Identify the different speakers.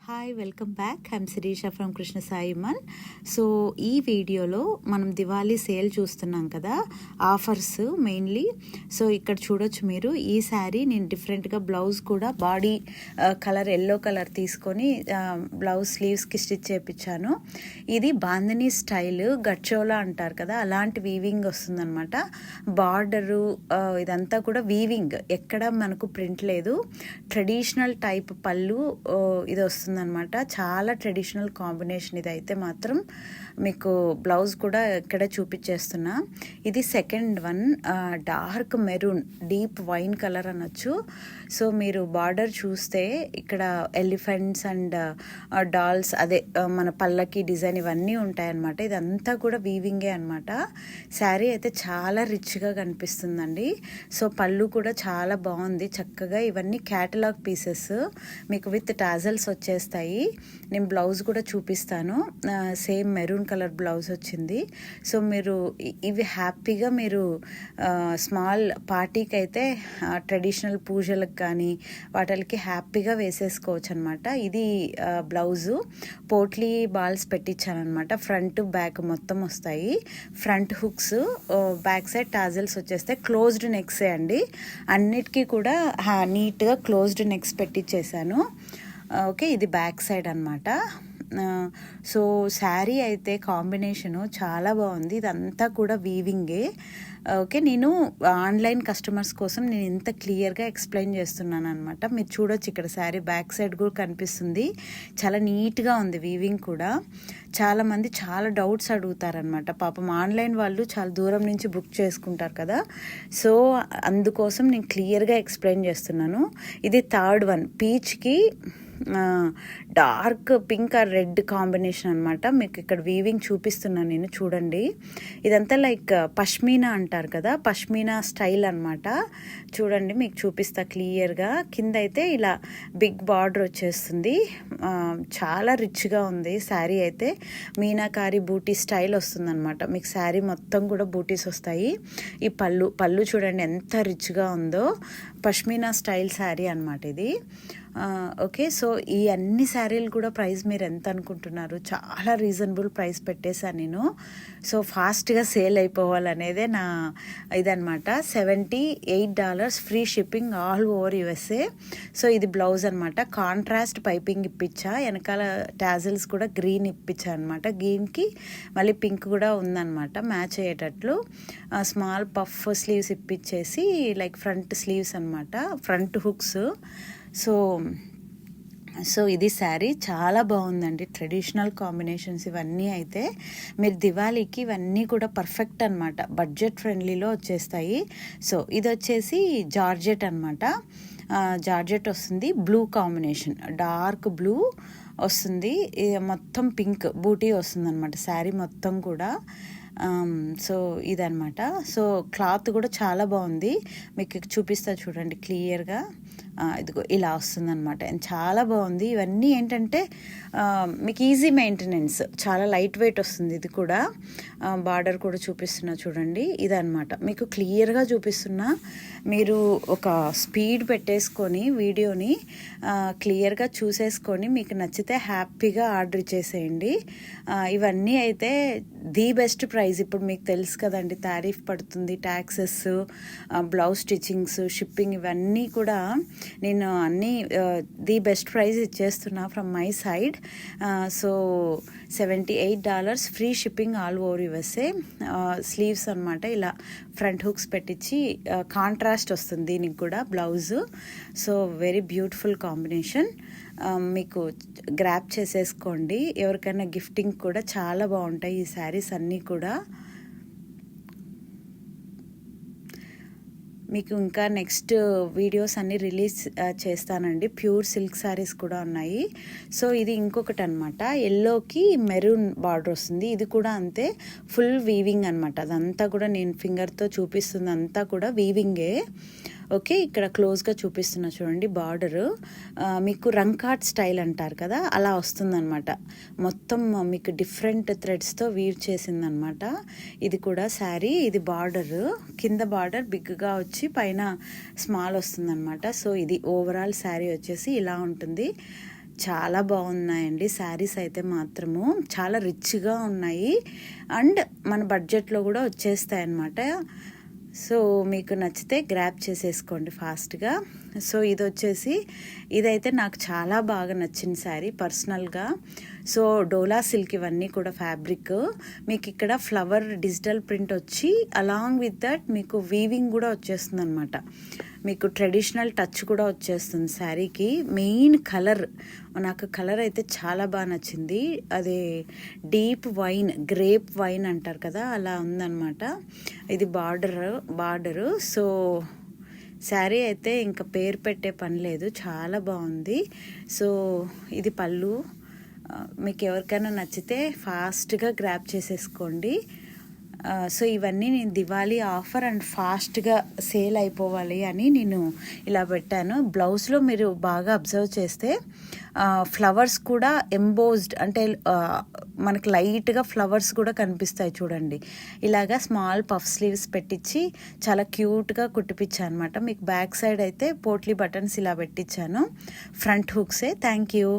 Speaker 1: Hi, welcome back. I'm Shirisha from Krishna Sai మన్. So ఈ వీడియోలో మనం దివాళీ సేల్ చూస్తున్నాం కదా, ఆఫర్స్ మెయిన్లీ. సో ఇక్కడ చూడొచ్చు మీరు, ఈ శారీ నేను డిఫరెంట్గా బ్లౌజ్ కూడా బాడీ కలర్ ఎల్లో కలర్ తీసుకొని బ్లౌజ్ స్లీవ్స్కి స్టిచ్ చేయించాను. ఇది బాందినీ స్టైల్, గచ్చోలా అంటారు కదా, అలాంటి వీవింగ్ వస్తుందన్నమాట. బార్డరు ఇదంతా కూడా వీవింగ్, ఎక్కడ మనకు ప్రింట్ లేదు. ట్రెడిషనల్ టైప్ పళ్ళు ఇది వస్తుంది అనమాట. చాలా ట్రెడిషనల్ కాంబినేషన్ ఇది అయితే మాత్రం. మీకు బ్లౌజ్ కూడా ఇక్కడ చూపించేస్తున్నా. ఇది second one, dark maroon, deep wine colour అనొచ్చు. సో మీరు బార్డర్ చూస్తే ఇక్కడ ఎలిఫెంట్స్ అండ్ డాల్స్, అదే మన పల్లకి డిజైన్ ఇవన్నీ ఉంటాయన్నమాట. ఇదంతా కూడా వీవింగే అనమాట. శారీ అయితే చాలా రిచ్గా కనిపిస్తుందండి. సో పళ్ళు కూడా చాలా బాగుంది చక్కగా. ఇవన్నీ క్యాటలాగ్ పీసెస్, మీకు విత్ టాజల్స్ వచ్చేస్తాయి. నేను బ్లౌజ్ కూడా చూపిస్తాను. సేమ్ మెరూన్ కలర్ బ్లౌజ్ వచ్చింది. సో మీరు ఇవి హ్యాపీగా మీరు స్మాల్ పార్టీకి అయితే, ట్రెడిషనల్ పూజలకు కానీ వాటికి హ్యాపీగా వేసేసుకోవచ్చు అనమాట. ఇది బ్లౌజు పోట్లీ బాల్స్ పెట్టించానమాట. ఫ్రంట్ బ్యాక్ మొత్తం వస్తాయి. Front hooks, back side tassels వచ్చేస్తాయి. క్లోజ్డ్ నెక్సే అండి, అన్నిటికీ కూడా నీట్గా క్లోజ్డ్ నెక్స్ పెట్టించేసాను. ఓకే, ఇది బ్యాక్ సైడ్ అనమాట. సో శారీ అయితే కాంబినేషను చాలా బాగుంది. ఇదంతా కూడా వీవింగే. ఓకే, నేను ఆన్లైన్ కస్టమర్స్ కోసం నేను ఇంత క్లియర్గా ఎక్స్ప్లెయిన్ చేస్తున్నాను అనమాట. మీరు చూడొచ్చు, ఇక్కడ శారీ బ్యాక్ సైడ్ కూడా కనిపిస్తుంది. చాలా నీట్గా ఉంది వీవింగ్ కూడా. చాలామంది చాలా డౌట్స్ అడుగుతారనమాట. పాపం ఆన్లైన్ వాళ్ళు చాలా దూరం నుంచి బుక్ చేసుకుంటారు కదా. సో అందుకోసం నేను క్లియర్గా ఎక్స్ప్లెయిన్ చేస్తున్నాను. ఇది థర్డ్ వన్, పీచ్కి dark pink or red combination అనమాట. మీకు ఇక్కడ వీవింగ్ చూపిస్తున్నాను నేను, చూడండి. ఇదంతా లైక్ పష్మీనా అంటారు కదా, పష్మీనా స్టైల్ అనమాట. చూడండి, మీకు చూపిస్తా క్లియర్గా. కింద అయితే ఇలా బిగ్ బార్డర్ వచ్చేస్తుంది. చాలా రిచ్గా ఉంది శారీ అయితే. మీనాకారి బూటీ స్టైల్ వస్తుందన్నమాట. మీకు శారీ మొత్తం కూడా బూటీస్ వస్తాయి. ఈ పళ్ళు చూడండి ఎంత రిచ్గా ఉందో. పష్మీనా స్టైల్ శారీ అనమాట ఇది. ఓకే, సో ఈ అన్ని శారీలు కూడా ప్రైస్ మీరు ఎంత అనుకుంటున్నారు? చాలా రీజనబుల్ ప్రైస్ పెట్టేశాను నేను. సో ఫాస్ట్గా సేల్ అయిపోవాలనేదే నా ఇదనమాట. $78 free shipping all over USA. So ఇది బ్లౌజ్ అనమాట. కాంట్రాస్ట్ పైపింగ్ ఇప్పించా, వెనకాల టాజిల్స్ కూడా గ్రీన్ ఇప్పించా అనమాట. గ్రీన్కి మళ్ళీ పింక్ కూడా ఉందన్నమాట, మ్యాచ్ అయ్యేటట్లు. స్మాల్ పఫ్ స్లీవ్స్ ఇప్పించేసి లైక్ ఫ్రంట్ స్లీవ్స్ అనమాట, ఫ్రంట్ హుక్స్. సో ఇది శారీ చాలా బాగుందండి. ట్రెడిషనల్ కాంబినేషన్స్ ఇవన్నీ అయితే మీరు దివాళీకి ఇవన్నీ కూడా పర్ఫెక్ట్ అనమాట. బడ్జెట్ ఫ్రెండ్లీలో వచ్చేస్తాయి. సో ఇది వచ్చేసి జార్జెట్ అనమాట. జార్జెట్ వస్తుంది, బ్లూ కాంబినేషన్, డార్క్ బ్లూ వస్తుంది. మొత్తం పింక్ బూటీ వస్తుంది అనమాట శారీ మొత్తం కూడా. సో ఇదనమాట. సో క్లాత్ కూడా చాలా బాగుంది. మీకు చూపిస్తా చూడండి క్లియర్గా. ఇదిగో ఇలా వస్తుందన్నమాట. చాలా బాగుంది. ఇవన్నీ ఏంటంటే మీకు ఈజీ మెయింటెనెన్స్, చాలా లైట్ వెయిట్ వస్తుంది. ఇది కూడా బార్డర్ కూడా చూపిస్తున్నా చూడండి. ఇదనమాట, మీకు క్లియర్గా చూపిస్తున్నా. మీరు ఒక స్పీడ్ పెట్టేసుకొని వీడియోని క్లియర్గా చూసేసుకొని మీకు నచ్చితే హ్యాపీగా ఆర్డర్ ఇచ్చేసేయండి. ఇవన్నీ అయితే ది బెస్ట్ ప్రైస్. ఇప్పుడు మీకు తెలుసు కదండి, టారిఫ్ పడుతుంది, ట్యాక్సెస్, బ్లౌజ్ స్టిచ్చింగ్స్, షిప్పింగ్, ఇవన్నీ కూడా నేను అన్నీ ది బెస్ట్ ప్రైస్ ఇచ్చేస్తున్నా from my side. So $78 free shipping all over USA. Sleeves అనమాట, ఇలా ఫ్రంట్ హుక్స్ పెట్టించి కాంట్రాస్ట్ వస్తుంది దీనికి కూడా blouse. So very beautiful combination. మీకు గ్రాప్ చేసేసుకోండి. ఎవరికైనా గిఫ్టింగ్ కూడా చాలా బాగుంటాయి ఈ శారీస్ అన్నీ కూడా. మీకు ఇంకా నెక్స్ట్ వీడియోస్ అన్నీ రిలీజ్ చేస్తానండి. ప్యూర్ సిల్క్ శారీస్ కూడా ఉన్నాయి. సో ఇది ఇంకొకటి అనమాట, ఎల్లోకి మెరూన్ బార్డర్ వస్తుంది. ఇది కూడా అంతే, ఫుల్ వీవింగ్ అనమాట. అదంతా కూడా నేను ఫింగర్తో చూపిస్తుంది అంతా కూడా వీవింగే. ఓకే, ఇక్కడ క్లోజ్గా చూపిస్తున్నా చూడండి. బార్డరు మీకు రంకాట్ స్టైల్ అంటారు కదా, అలా వస్తుందన్నమాట. మొత్తం మీకు డిఫరెంట్ థ్రెడ్స్తో వీవ్ చేసిందనమాట. ఇది కూడా శారీ. ఇది బార్డరు, కింద బార్డర్ బిగ్గా వచ్చి పైన స్మాల్ వస్తుందన్నమాట. సో ఇది ఓవరాల్ శారీ వచ్చేసి ఇలా ఉంటుంది. చాలా బాగున్నాయండి శారీస్ అయితే మాత్రము. చాలా రిచ్గా ఉన్నాయి అండ్ మన బడ్జెట్లో కూడా వచ్చేస్తాయి అన్నమాట. సో మీకు నచ్చితే గ్రాబ్ చేసేసుకోండి ఫాస్ట్గా. సో ఇది వచ్చేసి ఇదైతే నాకు చాలా బాగా నచ్చిన శారీ పర్సనల్గా. సో డోలా సిల్క్ ఇవన్నీ కూడా ఫ్యాబ్రిక్. మీకు ఇక్కడ ఫ్లవర్ డిజిటల్ ప్రింట్ వచ్చి అలాంగ్ విత్ దట్ మీకు వీవింగ్ కూడా వచ్చేస్తుంది అనమాట. మీకు ట్రెడిషనల్ టచ్ కూడా వచ్చేస్తుంది శారీకి. మెయిన్ కలర్, నాకు కలర్ అయితే చాలా బాగా నచ్చింది. అదే డీప్ వైన్, గ్రేప్ వైన్ అంటారు కదా, అలా ఉందన్నమాట. ఇది బార్డరు. సో శారీ అయితే ఇంకా పేరు పెట్టే పని లేదు, చాలా బాగుంది. సో ఇది పళ్ళు. మీకు ఎవరికైనా నచ్చితే ఫాస్ట్గా గ్రాబ్ చేసేసుకోండి. సో ఇవన్నీ నేను దివాళీ ఆఫర్ అండ్ ఫాస్ట్గా సేల్ అయిపోవాలి అని నేను ఇలా పెట్టాను. బ్లౌజ్లో మీరు బాగా అబ్జర్వ్ చేస్తే ఫ్లవర్స్ కూడా ఎంబోజ్డ్, అంటే మనకి లైట్గా ఫ్లవర్స్ కూడా కనిపిస్తాయి చూడండి. ఇలాగా స్మాల్ పఫ్ స్లీవ్స్ పెట్టించి చాలా క్యూట్గా కుట్టిపించాను అనమాట. మీకు బ్యాక్ సైడ్ అయితే పోట్లీ బటన్స్ ఇలా పెట్టించాను, ఫ్రంట్ హుక్సే. Thank you.